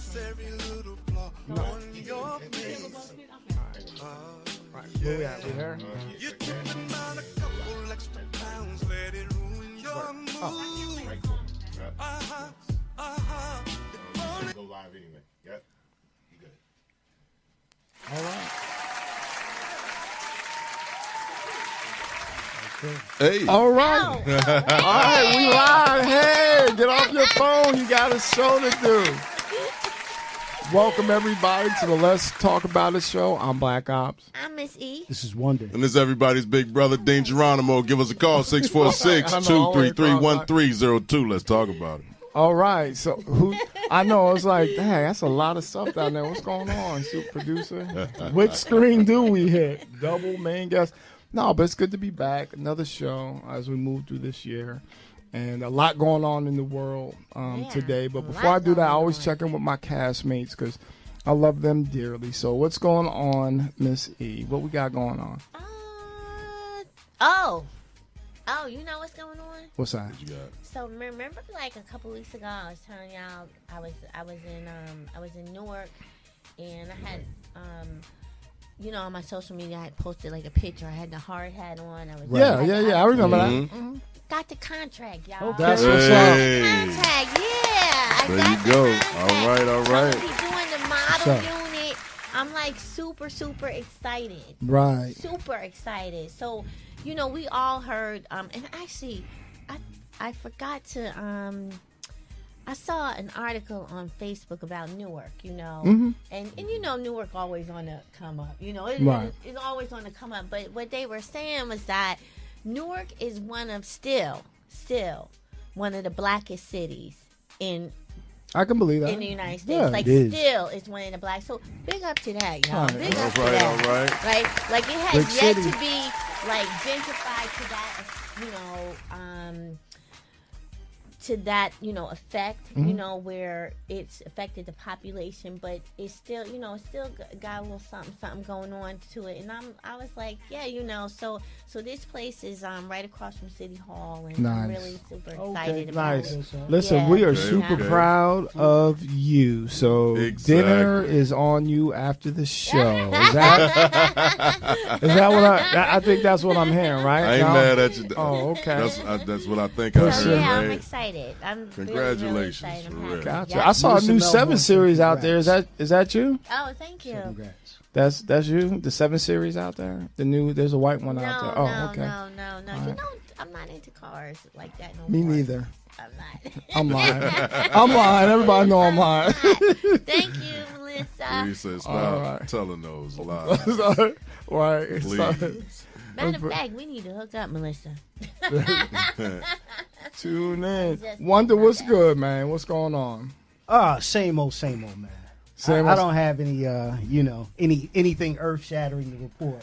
Right, where we at? We here? Go live anyway. Yep. You good. All right. Hey. All right. All right, we live. Hey, get off your phone. You got a show to do. Welcome, everybody, to the Let's Talk About It show. I'm Black Ops. I'm Miss E. This is Wonder. And this is everybody's big brother, Dean Geronimo. Give us a call, 646-233-1302. Let's talk about it. All right. So, I know, it's like, dang, that's a lot of stuff down there. What's going on, super producer? Which screen do we hit? Double main guest? No, but it's good to be back. Another show as we move through this year. And a lot going on in the world today. But before I do that, I always check in with my castmates because I love them dearly. So what's going on, Miss E? What we got going on? Oh, you know what's going on? What's that? What you got? So remember, like a couple weeks ago, I was telling y'all I was in Newark, and I had on my social media I had posted like a picture. I had the hard hat on. I was Yeah. I remember that. Mm-hmm. Got the contract, y'all. Okay. That's what's up. Contract, yeah. There you go. All right. I'm gonna be doing the model unit. I'm like super excited. Right. Super excited. So, we all heard. And actually, I forgot to. I saw an article on Facebook about Newark. Mm-hmm. and Newark always on the come up. Right. It's always on the come up. But what they were saying was that Newark is one of still one of the blackest cities in I can believe that. in the United States. Yeah, like it is. still it's one of the black. So big up to that, y'all. All right. Big up to All right. that. All right. Right? Like it Big has yet city. to be like gentrified to that, effect, Mm-hmm. where it's affected the population, but it's still, it's still got a little something going on to it. And I was like, yeah, so this place is right across from City Hall, and I'm Nice. really super excited about Nice. it. Listen, Yeah. we are Okay, super okay. proud of you. So dinner Exactly. is on you after the show. Is that what I think that's what I'm hearing, right? I ain't No? mad at you. Oh, okay. That's what I think I So heard, yeah, I'm right? excited. I'm Congratulations, really excited. I'm for happy. real. Gotcha. Yep. I saw a Listen, new Mel, 7 series out there. congrats. Is that you? Oh, thank you. Congrats. That's you? The 7 series out there? There's a white one out there. Oh, okay. No. All right. I'm not into cars like that no Me more. neither. I'm not. I'm lying. I'm lying. Everybody know I'm lying. Thank you, Melissa. He says, All stop right. telling those lies. Right. Please. Matter of fact, we need to hook up, Melissa. Tune in. Just Wonder like what's that. good, man. What's going on? Same old, man. Same I old- don't have any, anything earth shattering to report.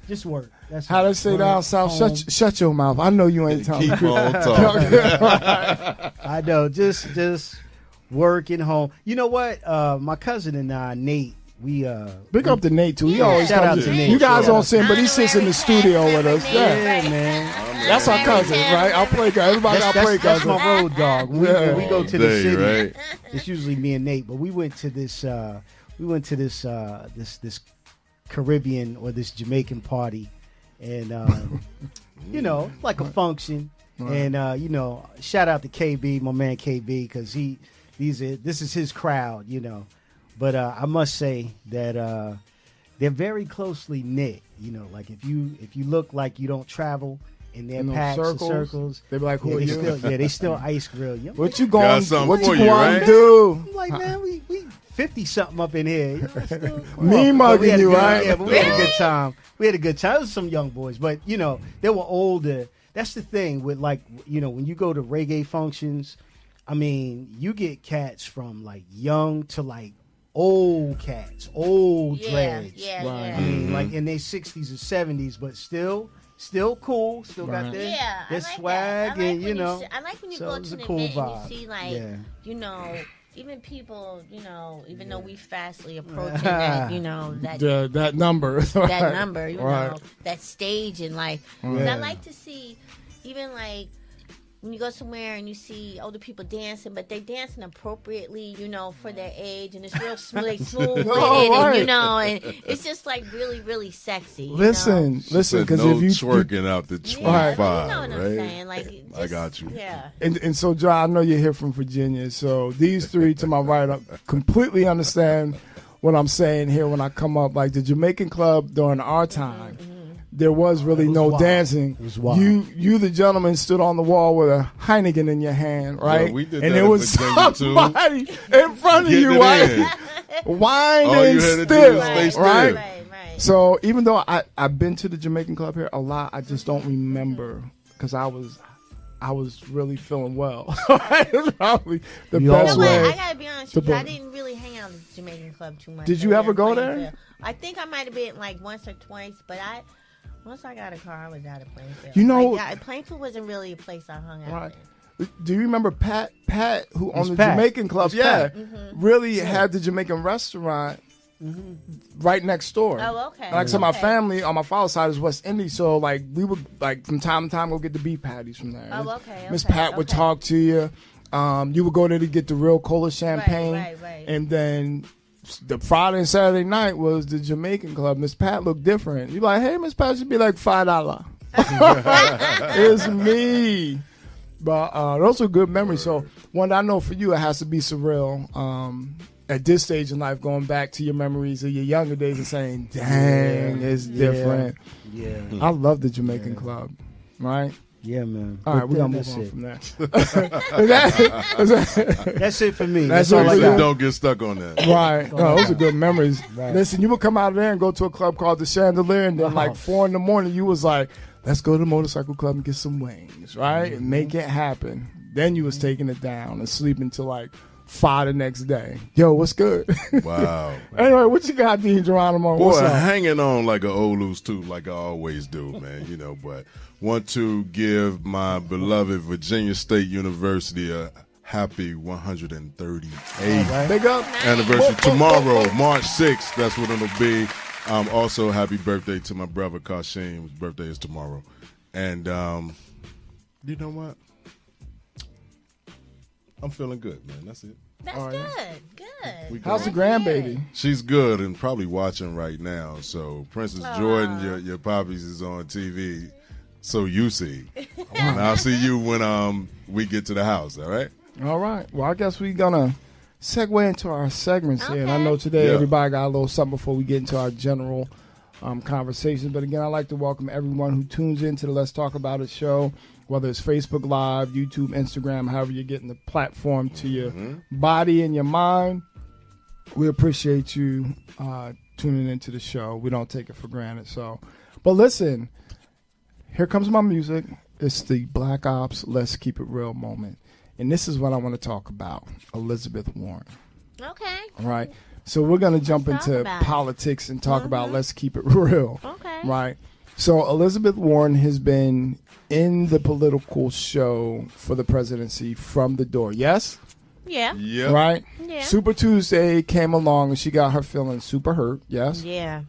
Just work. That's How it. they say Work, down south? home. Shut your mouth. I know you ain't telling. Keep on talking. I know. Just work and home. You know what? My cousin and I, Nate, we Big up to Nate too. He always Shout out comes. to Nate. You guys Shout don't out. see him, but he sits in the studio with us. Yeah, Yeah, man. that's our cousin, right? I'll play cousin. Everybody got play That's cousin. my road dog. When Yeah. we go to All the day, city, right? it's usually me and Nate. But we went to this this Caribbean or this Jamaican party, and like a function. Right. And shout out to KB, my man KB, because this is his crowd, But I must say that they're very closely knit. Like if you look like you don't travel in their In those packs and circles, circles, they be like, "Who are they you?" still ice grill you. What you Got going? something What for you you, going to right? do? I'm like, man, we 50 something up in here. Still cool. Me But mugging we had a you, good- right? Yeah, but we had a good time. We had a good time. It was some young boys, but they were older. That's the thing with when you go to reggae functions, I mean, you get cats from like young to like old cats, old dreads. Yeah. Right. I mean, like in their 60s or 70s, but still cool. Still Right. got their, Yeah, their I like swag, that. I like and when I like when you so go it was to a an cool event vibe. and you see like, Yeah. even people, even though we fastly approaching that, That number. that number, Right. that stage, and like, 'cause I like to see even like when you go somewhere and you see older people dancing, but they dancing appropriately, you know, for their age, and it's real smooth with Oh, it, right. and you know, and it's just like really, really sexy. You know? Listen, Said because no if you twerking out to Yeah, 25, you know what I'm right? saying? Like, I just- got you. Yeah. and so Joe, I know you're here from Virginia, so these three to my right completely understand what I'm saying here when I come up. Like the Jamaican club during our time, there was really no wild. dancing. It was wild. You, the gentleman, stood on the wall with a Heineken in your hand, right? we did and that there in was Virginia, too. somebody in front of Getting you, it right? in. Wine All and you had to do still, was stay still. right? Right. So even though I've been to the Jamaican club here a lot, I just don't remember because I was really feeling well. It's probably the We all best You know what? way. I gotta be honest to with you. I put- didn't really hang out at the Jamaican club too much. Did you ever in go there? Plainfield. I think I might have been like once or twice, but once I got a car, I was out of Plainfield. You know- like, Plainfield wasn't really a place I hung out Right. in. Do you remember Pat, who owned the Pat. Jamaican club? It's Yeah, Pat. really had the Jamaican restaurant right next door. Oh, okay. Like so, my Okay. family on my father's side is West Indies, so like we would like from time to time go get the beef patties from there. Oh, okay, Miss okay, Pat would okay. talk to you. You would go there to get the real cola champagne, right. and then the Friday and Saturday night was the Jamaican club. Miss Pat looked different. You like, hey, Miss Pat should be like $5. It's me. But those are good memories. So one I know for you, it has to be surreal. At this stage in life, going back to your memories of your younger days and saying, "Dang, it's different." Yeah. I love the Jamaican club, right? Yeah, man. All right, But we're gonna that's move on it. from there. Is that- That's it for me. That's That's, all I it. got. Don't get stuck on that. Right. No, those are good memories. Right. Listen, you would come out of there and go to a club called the Chandelier, and then like Oh. 4 a.m, you was like, let's go to the motorcycle club and get some wings, right? And make it happen. Then you was taking it down and sleeping till like 5 the next day. Yo, what's good? Wow. Anyway, what you got, Dean Geronimo? Boy, What's up? hanging on like an old loose tooth, like I always do, man. You know, but want to give my beloved Virginia State University a happy 138th Big up. anniversary tomorrow, March 6th. That's what it'll be. Also, happy birthday to my brother Kashim. His birthday is tomorrow. And you know what? I'm feeling good, man. That's it. That's All right. good. We How's the good. grandbaby? She's good and probably watching right now. So Princess Aw. Jordan, your poppies is on TV. So you see. And I'll see you when we get to the house, all right? All right. Well, I guess we're going to segue into our segments here. And I Okay. know today Yeah. everybody got a little something before we get into our general conversations. But again, I'd like to welcome everyone who tunes into the Let's Talk About It show, whether it's Facebook Live, YouTube, Instagram, however you're getting the platform to your body and your mind. We appreciate you tuning into the show. We don't take it for granted. So, but listen, here comes my music. It's the Black Ops Let's Keep It Real moment. And this is what I want to talk about, Elizabeth Warren. Okay. All right. So we're going to jump Let's talk into about it. politics and talk about Let's Keep It Real. Okay. Right. So Elizabeth Warren has been in the political show for the presidency from the door. Yes? Yeah. Yep. Right? Yeah. Super Tuesday came along and she got her feeling super hurt. Yes? Yeah.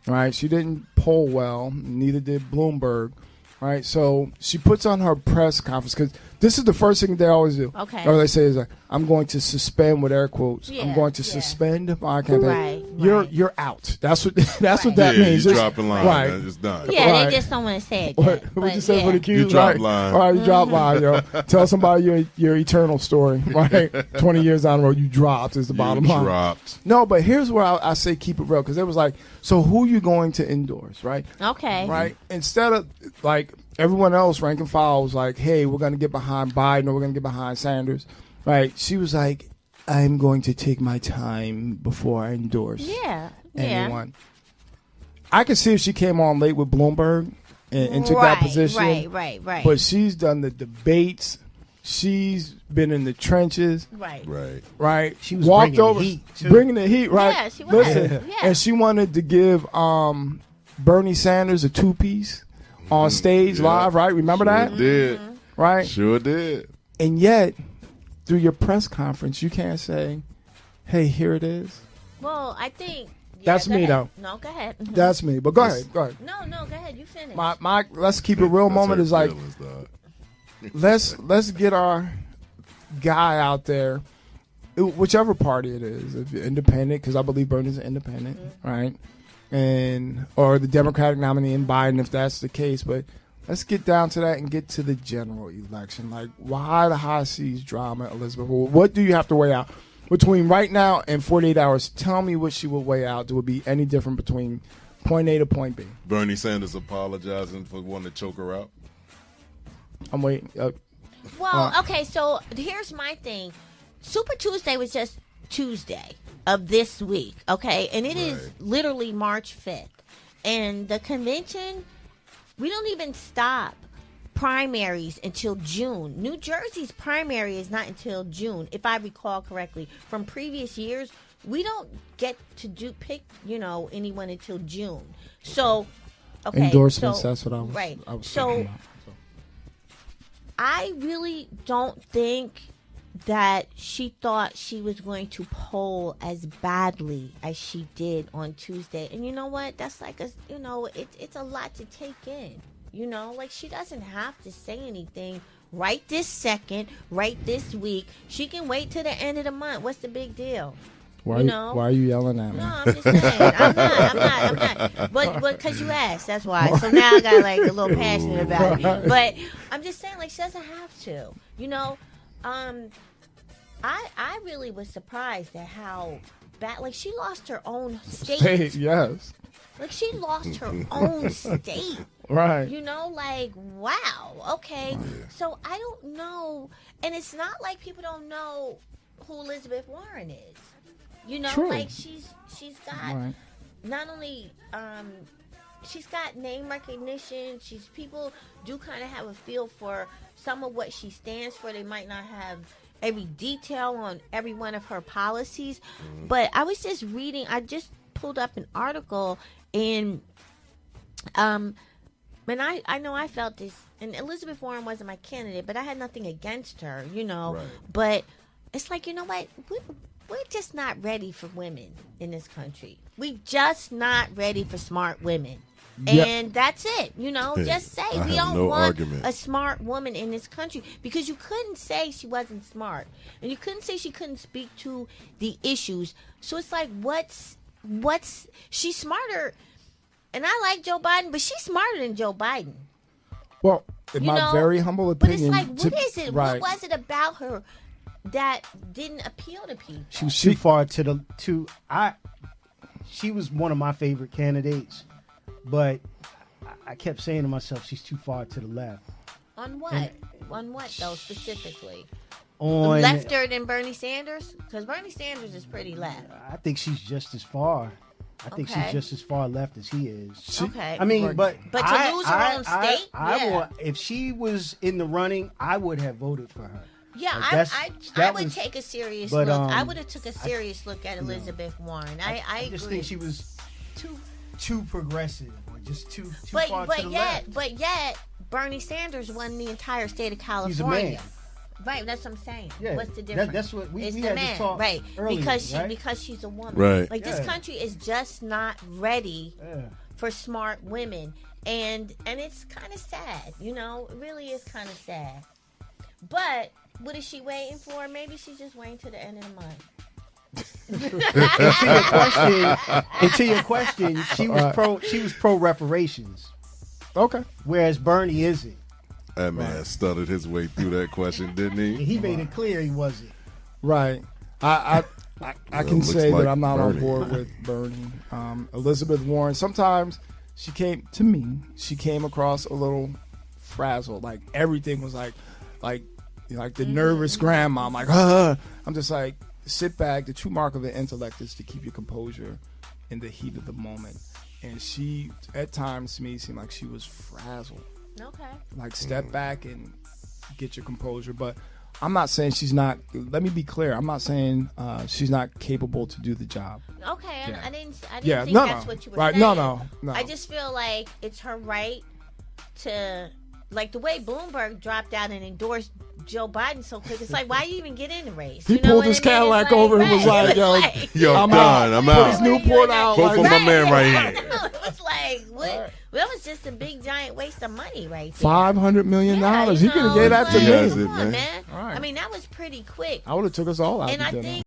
Right. She didn't poll well. Neither did Bloomberg. Right. So she puts on her press conference because this is the first thing they always do. Okay. Or they say is like, I'm going to suspend with air quotes. I'm Yeah, going to yeah. suspend my campaign. Right, You're right. out. That's what what Right. that Yeah, means. you It's- dropping line. Right. It's done. Yeah, Right. they just don't want to say it. What yet, would but you say yeah. for the cues? You drop Right. line. All right, you drop Mm-hmm. line, yo. Tell somebody your eternal story. Right, 20 years down the road, you dropped is the bottom You line. dropped. No, but here's where I say keep it real because it was like, so who you going to endorse, right? Okay. Right. Instead of like everyone else, rank and file was like, hey, we're going to get behind Biden or we're going to get behind Sanders. Right. She was like, I'm going to take my time before I endorse Yeah. Yeah. anyone. I could see if she came on late with Bloomberg and took that position. Right. But she's done the debates. She's been in the trenches, right. Right. right? She was walked bringing the over, heat, too. bringing the heat, right? Yeah, she was. Listen, Yeah. and she wanted to give Bernie Sanders a 2-piece on stage Yeah. live, right? Remember Sure that, did. right? Sure did. And yet, through your press conference, you can't say, "Hey, here it is." Well, I think That's go me, ahead. though. No, go ahead. That's me. But go ahead, go ahead. No, go ahead. You finish. My let's keep it real That's moment her is like feelings, dog. let's get our guy out there, whichever party it is, if you're independent, because I believe Bernie's an independent, right? And or the Democratic nominee in Biden, if that's the case. But let's get down to that and get to the general election. Like, why the high seas drama, Elizabeth? What do you have to weigh out between right now and 48 hours? Tell me what she would weigh out. Would be any different between point A to point B? Bernie Sanders apologizing for wanting to choke her out. I'm waiting. Well, okay, so here's my thing. Super Tuesday was just Tuesday of this week, okay? And it is literally March 5th. And the convention, we don't even stop primaries until June. New Jersey's primary is not until June, if I recall correctly. From previous years, we don't get to pick, anyone until June. So, okay. Endorsements, so, that's what I was, right. I was so, talking about. I really don't think that she thought she was going to poll as badly as she did on Tuesday. And you know what? That's like it's a lot to take in. Like she doesn't have to say anything right this second, right this week. She can wait till the end of the month. What's the big deal? Why are you yelling at me? No, I'm just saying. I'm not. But because you asked, that's why. So now I got like a little passionate about it. But I'm just saying, like, she doesn't have to. I really was surprised at how bad. Like, she lost her own state. Yes. Like, she lost her own state. Right. Like, wow. Okay. So I don't know, and it's not like people don't know who Elizabeth Warren is. True. Like she's got not only she's got name recognition. People do kind of have a feel for some of what she stands for. They might not have every detail on every one of her policies, but I was just reading. I just pulled up an article, and I know I felt this. And Elizabeth Warren wasn't my candidate, but I had nothing against her, Right. But it's like, you know what? We're just not ready for women in this country. We're just not ready for smart women. Yep. And that's it. Just say we don't want a smart woman in this country, because you couldn't say she wasn't smart. And you couldn't say she couldn't speak to the issues. So it's like, she's smarter. And I like Joe Biden, but she's smarter than Joe Biden. Well, in my very humble opinion. But it's like, what is it? Right. What was it about her that didn't appeal to people? She was too far she was one of my favorite candidates, but I kept saying to myself, she's too far to the left. On what? On what, though, specifically? On lefter than Bernie Sanders? Because Bernie Sanders is pretty left. I think she's just as far. I think she's just as far left as he is. Okay. I mean, but to lose her own state? If she was in the running, I would have voted for her. Yeah, I would take a serious look. I would have took a serious look at Elizabeth Warren. I just agree. think she was too progressive, or just too far to the left. But yet, Bernie Sanders won the entire state of California. He's a man. Right, that's what I'm saying. Yeah, what's the difference? That's what we it's had the man, this talk right? Earlier, Because she's a woman. Right. Like this country is just not ready for smart women, and it's kind of sad. It really is kind of sad. But what is she waiting for? Maybe she's just waiting to the end of the month. To your question, she was pro reparations. Okay. Whereas Bernie isn't. That man stuttered his way through that question, didn't he? He made it clear he wasn't. Right. I can say like that I'm not Bernie. on board with Bernie. Elizabeth Warren, sometimes she came across a little frazzled. Like everything was like the nervous grandma. I'm like, I'm just like, sit back. The true mark of the intellect is to keep your composure in the heat of the moment. And she, at times to me, seemed like she was frazzled. Okay. Like, step back and get your composure. But I'm not saying she's not. Let me be clear. I'm not saying she's not capable to do the job. Okay, Yeah. I didn't think no, that's what you were right, saying. No. I just feel like it's her right to, like the way Bloomberg dropped out and endorsed Joe Biden so quick. It's like, why you even get in the race? He pulled his Cadillac over and was like, Yo, I'm done. out. I'm Put out. his Newport out. Vote for my man right here. It was like, That was just a big giant waste of money, right there. $500 million. Yeah, he could have gave that to He has me. it, Come on, man. man. All right. I mean, that was pretty quick. I would have took us all out And to I dinner. think